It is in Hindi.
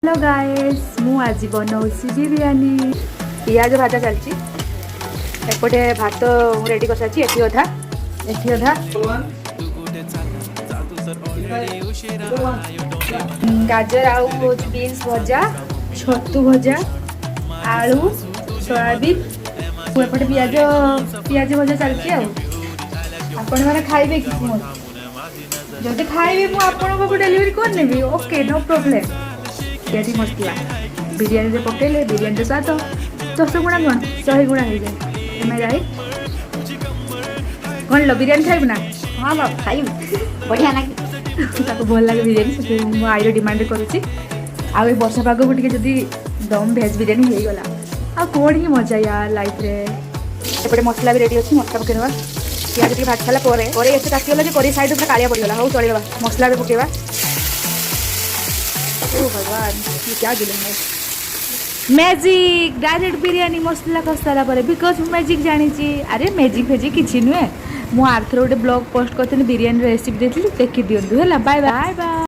हेलो गाइस मु आज बनाऊँ बिरयानी पियाज भाजा चलती एपटे भात रेडी कर सारी एटी अधा गाजर आउ बीन्स भजा छतु भजा आलू सोयाबीन एपटे पियाज पियाज भजा चलती आपण मैंने खाइबे कि जदि खाइबे मुझे डेलीवरी करनेबी ओके नो प्रॉब्लम पियाजी मसला बिरयानी पकड़े बिरयानी स्वाद 10 गुणा कौन 100 गुणा हो जाए एम आई कौन लो बिरयानी खाइब ना हाँ बाप खाई बढ़िया लगे भल लगे बिरयानी मो आईर डिमांड करुच्ची आ वर्षा पाग को जदि दम भेज बिरयानी हो गला आ कौन ही मजा यार लाइफ रे एपटे मसला भी रेडी अच्छी मसला पकेवा पियाज टी भाज सारा एसे काटिगला करी साइड पूरा कालिया पड़गला हो चलेगा मसला भी पकेवा ओ भगवान ये क्या दिल है मैजिक डायरेक्ट बिरयानी मसला कसाला पर बिकज मैजिक जानी अरे मैजिक फेजिक किसी नुहे मु आर्थर गोटे ब्लॉग पोस्ट करते बिरयानी रेसिपी देखी देखी दिंतु है बाय बाय बाय।